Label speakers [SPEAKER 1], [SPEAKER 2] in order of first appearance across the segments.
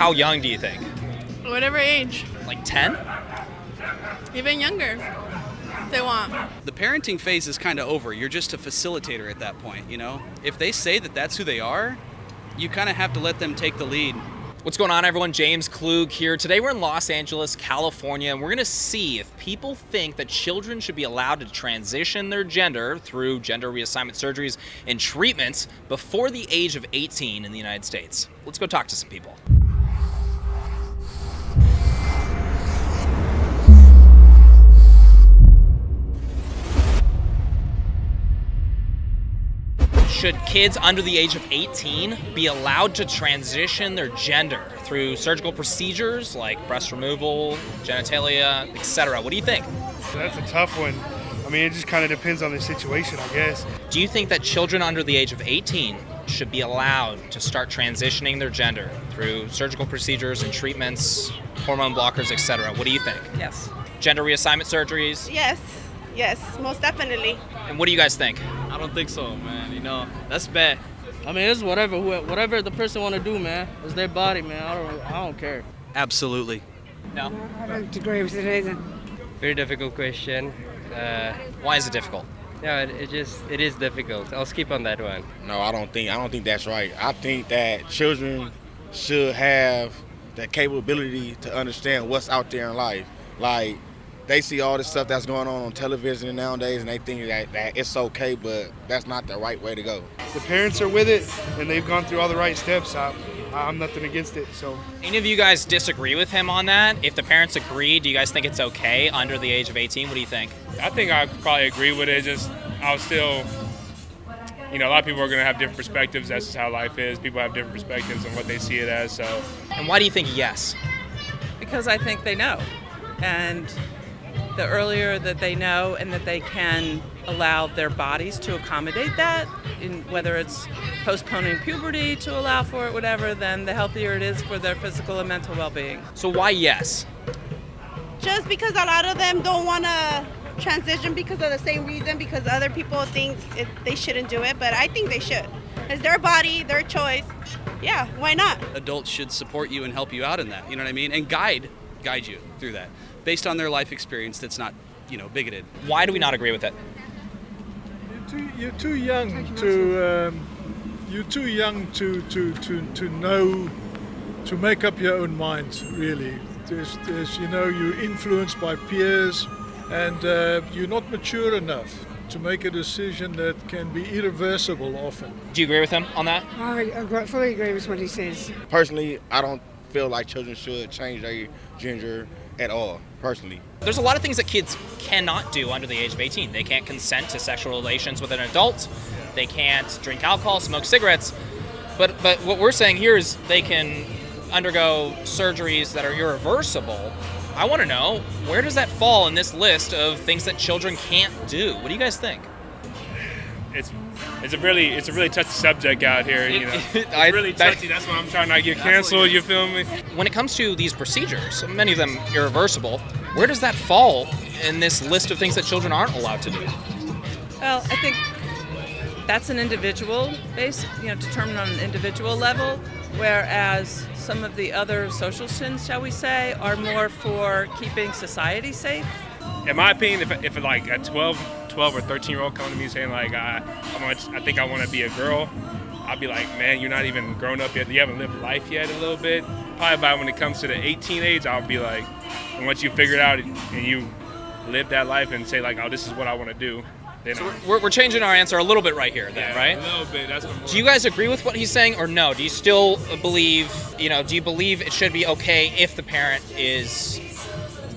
[SPEAKER 1] how young do you think?
[SPEAKER 2] Whatever age,
[SPEAKER 1] Like 10?
[SPEAKER 2] even younger, if they want.
[SPEAKER 3] The parenting phase is kind of over. You're just a facilitator at that point, you know? If they say that that's who they are, you kind of have to let them take the lead.
[SPEAKER 1] What's going on, everyone? James Klug here. Today we're in Los Angeles, California, and we're going to see if people think that children should be allowed to transition their gender through gender reassignment surgeries and treatments before the age of 18 in the United States. Let's go talk to some people. Should kids under the age of 18 be allowed to transition their gender through surgical procedures like breast removal, genitalia, etc.? What do you think?
[SPEAKER 4] That's a tough one. I mean, it just kind of depends on the situation, I guess.
[SPEAKER 1] Do you think that children under the age of 18 should be allowed to start transitioning their gender through surgical procedures and treatments, hormone blockers, etc.? What do you think?
[SPEAKER 5] Yes.
[SPEAKER 1] Gender reassignment surgeries?
[SPEAKER 2] Yes, most definitely.
[SPEAKER 1] And what do you guys think?
[SPEAKER 6] I don't think so, man. You know, that's bad. I mean, it's whatever the person want to do, man. It's their body, man. I don't care.
[SPEAKER 3] Absolutely.
[SPEAKER 1] No?
[SPEAKER 7] I don't agree with it either.
[SPEAKER 8] Very difficult question.
[SPEAKER 1] Why is it difficult?
[SPEAKER 8] No, it is difficult. I'll skip on that one.
[SPEAKER 9] No, I don't think that's right. I think that children should have the capability to understand what's out there in life. Like, they see all this stuff that's going on television nowadays, and they think that it's okay, but that's not the right way to go.
[SPEAKER 4] The parents are with it, and they've gone through all the right steps. I'm nothing against it. So,
[SPEAKER 1] Any of you guys disagree with him on that? If the parents agree, do you guys think it's okay under the age of 18? What do you think?
[SPEAKER 10] I think I could probably agree with it. Just I'll still, a lot of people are going to have different perspectives. That's just how life is. People have different perspectives on what they see it as. So,
[SPEAKER 1] And why do you think yes?
[SPEAKER 5] Because I think they know. And the earlier that they know and that they can allow their bodies to accommodate that, whether it's postponing puberty to allow for it, whatever, then the healthier it is for their physical and mental well-being.
[SPEAKER 1] So why yes?
[SPEAKER 2] Just because a lot of them don't want to transition because of the same reason, because other people think they shouldn't do it, but I think they should. It's their body, their choice. Yeah, why not?
[SPEAKER 3] Adults should support you and help you out in that, you know what I mean? And guide you through that based on their life experience that's not, bigoted.
[SPEAKER 1] Why do we not agree with it?
[SPEAKER 11] You're too young to know, to make up your own mind, really. You're influenced by peers, and you're not mature enough to make a decision that can be irreversible often.
[SPEAKER 1] Do you agree with him on that?
[SPEAKER 7] I fully agree with what he says.
[SPEAKER 9] Personally, I don't feel like children should change their gender at all, personally.
[SPEAKER 1] There's a lot of things that kids cannot do under the age of 18. They can't consent to sexual relations with an adult. They can't drink alcohol, smoke cigarettes. But what we're saying here is they can undergo surgeries that are irreversible. I want to know, where does that fall in this list of things that children can't do? What do you guys think?
[SPEAKER 10] It's a really touchy subject out here. It's really touchy. That's why I'm trying not to get canceled. You feel me?
[SPEAKER 1] When it comes to these procedures, many of them irreversible, where does that fall in this list of things that children aren't allowed to do?
[SPEAKER 5] Well, I think that's an individual base, determined on an individual level, whereas some of the other social sins, shall we say, are more for keeping society safe.
[SPEAKER 10] In my opinion, if like a 12 or 13-year-old come to me saying like, I think I want to be a girl, I'll be like, man, you're not even grown up yet. You haven't lived life yet a little bit. Probably about when it comes to the 18 age, I'll be like, and once you figure it out and you live that life and say like, oh, this is what I want to do. Then
[SPEAKER 1] so we're changing our answer a little bit right here, then, right?
[SPEAKER 10] A little bit. That's what.
[SPEAKER 1] Do you guys agree with what he's saying, or no? Do you still believe, do you believe it should be okay if the parent is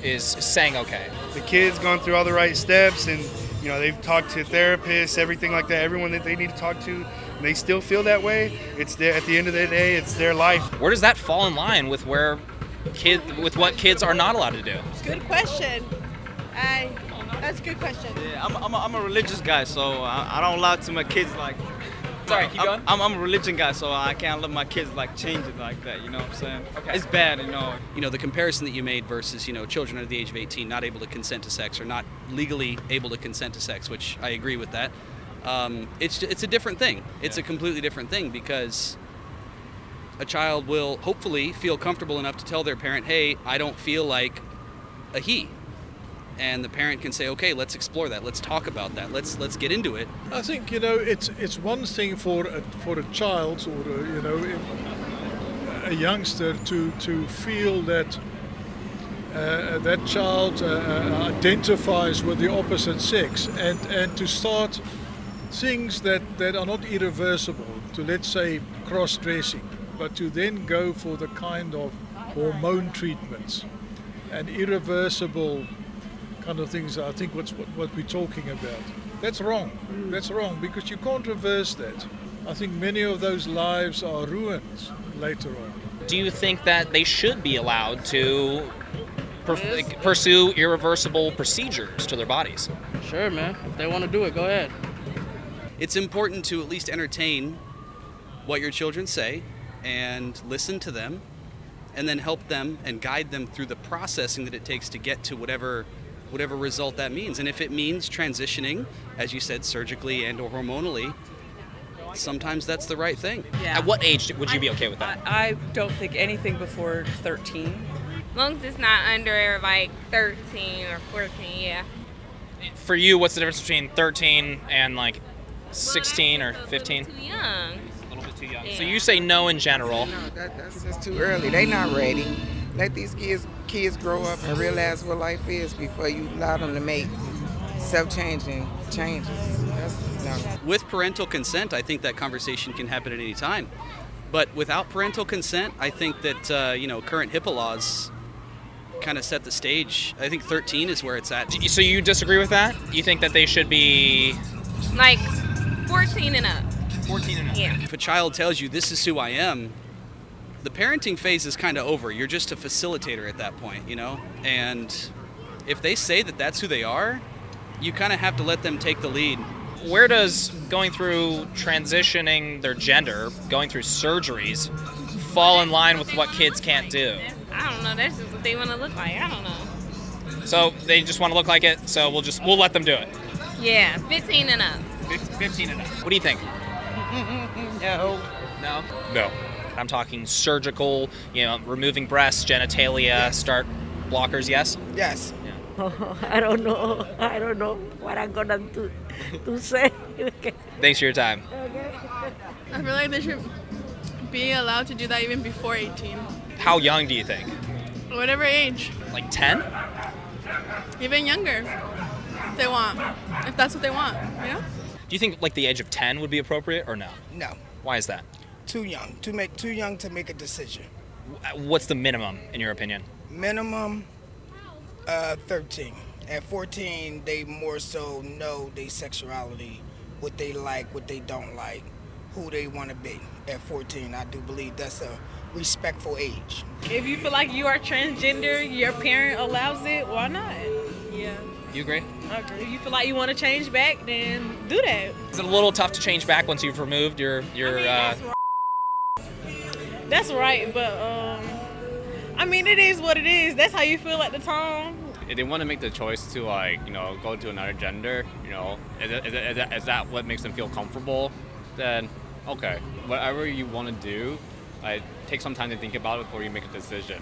[SPEAKER 1] saying okay?
[SPEAKER 4] the kid's gone through all the right steps, and they've talked to therapists, everything like that, everyone that they need to talk to, and they still feel that way. It's their, at the end of the day, it's their life.
[SPEAKER 1] Where does that fall in line with what kids are not allowed to do?
[SPEAKER 2] Good question. That's a good question.
[SPEAKER 6] Yeah, I'm a religious guy, so I don't allow to my kids like.
[SPEAKER 1] Sorry, keep going.
[SPEAKER 6] I'm a religion guy, so I can't let my kids like change it like that. You know what I'm saying? Okay. It's bad,
[SPEAKER 3] The comparison that you made versus children under the age of 18 not able to consent to sex or not legally able to consent to sex, which I agree with that. It's a different thing. It's a completely different thing because a child will hopefully feel comfortable enough to tell their parent, hey, I don't feel like a he. And the parent can say, okay, let's explore that. Let's talk about that. Let's get into it.
[SPEAKER 11] I think, it's one thing for a child or a youngster to feel that that child identifies with the opposite sex and to start things that are not irreversible, to let's say cross-dressing, but to then go for the kind of hormone treatments and irreversible kind of things. I think what we're talking about. That's wrong. That's wrong because you can't reverse that. I think many of those lives are ruined later on.
[SPEAKER 1] Do you think that they should be allowed to pursue irreversible procedures to their bodies?
[SPEAKER 6] Sure, man. If they want to do it, go ahead.
[SPEAKER 3] It's important to at least entertain what your children say and listen to them and then help them and guide them through the processing that it takes to get to whatever result that means. And if it means transitioning, as you said, surgically and or hormonally, sometimes that's the right thing.
[SPEAKER 5] Yeah.
[SPEAKER 1] At what age would you be okay with that?
[SPEAKER 5] I don't think anything before 13.
[SPEAKER 12] As long as it's not under like 13 or 14, yeah.
[SPEAKER 1] For you, what's the difference between 13 and like 16 or 15?
[SPEAKER 12] Too young.
[SPEAKER 1] A little bit too young.
[SPEAKER 12] Yeah.
[SPEAKER 1] So you say no in general.
[SPEAKER 13] No, that's just too early. They not ready. Let these kids grow up and realize what life is before you allow them to make self-changing changes. No.
[SPEAKER 3] With parental consent, I think that conversation can happen at any time. But without parental consent, I think that current HIPAA laws kind of set the stage. I think 13 is where it's at.
[SPEAKER 1] So you disagree with that? You think that they should be
[SPEAKER 12] Like 14 and up.
[SPEAKER 1] 14 and up?
[SPEAKER 12] Yeah.
[SPEAKER 3] If a child tells you this is who I am, the parenting phase is kind of over. You're just a facilitator at that point, And if they say that that's who they are, you kind of have to let them take the lead.
[SPEAKER 1] Where does going through transitioning their gender, going through surgeries, fall in line with what kids can't do?
[SPEAKER 12] I don't know. That's just what they want to look like. I don't know.
[SPEAKER 1] So they just want to look like it, so we'll let them do it.
[SPEAKER 12] Yeah, 15 and up.
[SPEAKER 1] 15 and up. What do you think?
[SPEAKER 13] No.
[SPEAKER 1] No?
[SPEAKER 10] No.
[SPEAKER 1] I'm talking surgical, removing breasts, genitalia, start blockers, yes?
[SPEAKER 13] Yes.
[SPEAKER 14] I don't know what I'm gonna to say.
[SPEAKER 1] Thanks for your time.
[SPEAKER 15] I feel like they should be allowed to do that even before 18.
[SPEAKER 1] How young do you think?
[SPEAKER 15] Whatever age.
[SPEAKER 1] Like 10?
[SPEAKER 15] Even younger. If they want. If that's what they want,
[SPEAKER 1] Do you think like the age of 10 would be appropriate or no?
[SPEAKER 13] No.
[SPEAKER 1] Why is that?
[SPEAKER 13] Too young. Too young to make a decision.
[SPEAKER 1] What's the minimum in your opinion?
[SPEAKER 13] Minimum 13. At 14, they more so know their sexuality, what they like, what they don't like, who they want to be. At 14, I do believe that's a respectful age.
[SPEAKER 16] If you feel like you are transgender, your parent allows it, why not? Yeah.
[SPEAKER 1] You agree?
[SPEAKER 16] I agree. If you feel like you want to change back, then do that.
[SPEAKER 1] Is it a little tough to change back once you've removed your
[SPEAKER 16] That's right, but it is what it is. That's how you feel at the time.
[SPEAKER 17] If they want to make the choice to go to another gender, is that what makes them feel comfortable? Then okay, whatever you want to do, take some time to think about it before you make a decision.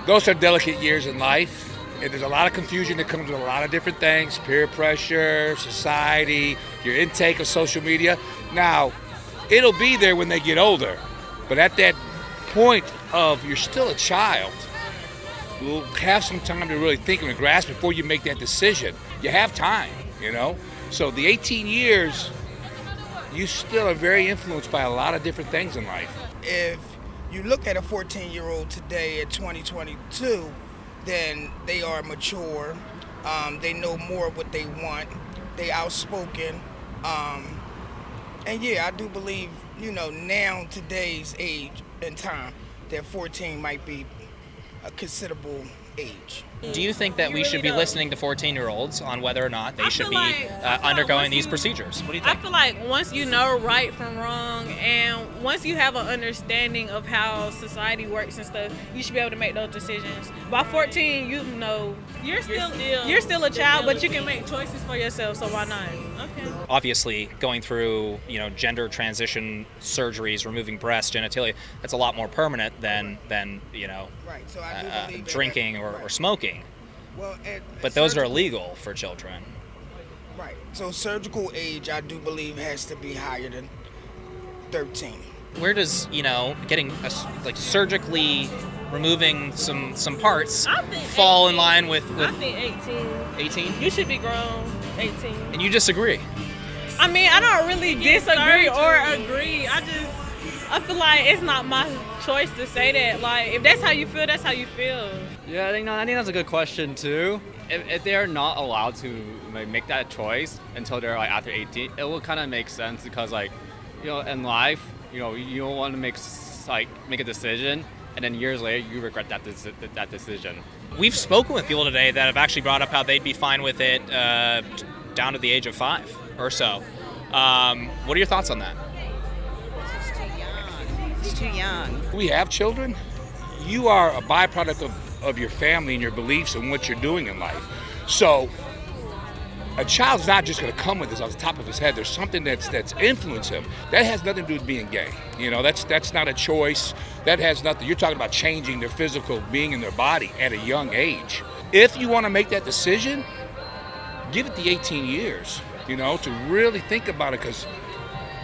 [SPEAKER 18] Those are delicate years in life, and there's a lot of confusion that comes with a lot of different things: peer pressure, society, your intake of social media. Now, it'll be there when they get older, but at that point of you're still a child, you'll have some time to really think and grasp before you make that decision. You have time, So the 18 years, you still are very influenced by a lot of different things in life.
[SPEAKER 13] If you look at a 14-year-old today at 2022, then they are mature. They know more what they want. They outspoken. And yeah, I do believe, now today's age and time, that 14 might be a considerable age.
[SPEAKER 1] Do you think that we should be listening to 14-year-olds on whether or not they should be undergoing these procedures? What do you think?
[SPEAKER 16] I feel like once you know right from wrong, and once you have an understanding of how society works and stuff, you should be able to make those decisions. By 14, you're still a child, but you can make choices for yourself. So why not? Okay.
[SPEAKER 1] Obviously, going through, gender transition surgeries, removing breast, genitalia, that's a lot more permanent than
[SPEAKER 13] Right. So I do believe
[SPEAKER 1] drinking or smoking.
[SPEAKER 13] Well,
[SPEAKER 1] but those are illegal for children.
[SPEAKER 13] Right. So surgical age, I do believe, has to be higher than 13.
[SPEAKER 1] Where does getting surgically removing some parts fall in line with
[SPEAKER 16] I think 18.
[SPEAKER 1] 18?
[SPEAKER 16] You should be grown 18.
[SPEAKER 1] And you disagree?
[SPEAKER 16] I mean, I don't really disagree or agree. I feel like it's not my choice to say that. Like, if that's how you feel, that's how you feel.
[SPEAKER 17] Yeah, I think that's a good question too. If they're not allowed to make that choice until they're after 18, it will kind of make sense because in life, you don't want to make a decision and then years later you regret that decision.
[SPEAKER 1] We've spoken with people today that have actually brought up how they'd be fine with it down to the age of 5 or so. What are your thoughts on that?
[SPEAKER 19] It's too young.
[SPEAKER 18] We have children. You are a byproduct of your family and your beliefs and what you're doing in life. So a child's not just going to come with this on the top of his head. There's something that's influenced him. That has nothing to do with being gay. That's not a choice. That has nothing. You're talking about changing their physical being in their body at a young age. If you want to make that decision, give it the 18 years, to really think about it, because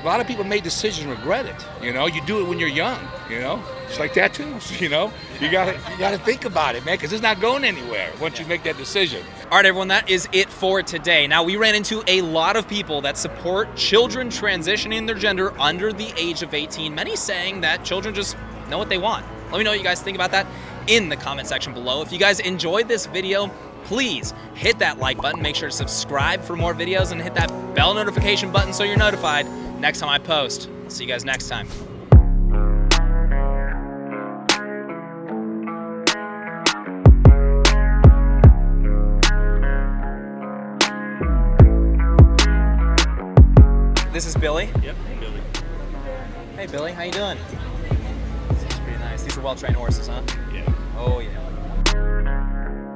[SPEAKER 18] a lot of people make decisions and regret it. You do it when you're young, It's like tattoos, You gotta think about it, man, because it's not going anywhere once you make that decision.
[SPEAKER 1] All right, everyone, that is it for today. Now, we ran into a lot of people that support children transitioning their gender under the age of 18, many saying that children just know what they want. Let me know what you guys think about that in the comment section below. If you guys enjoyed this video, please hit that like button, make sure to subscribe for more videos, and hit that bell notification button so you're notified next time I post. I'll see you guys next time. This is Billy.
[SPEAKER 17] Yep, Billy.
[SPEAKER 1] Hey Billy, how you doing? This is pretty nice. These are well-trained horses, huh?
[SPEAKER 17] Yeah.
[SPEAKER 1] Oh yeah.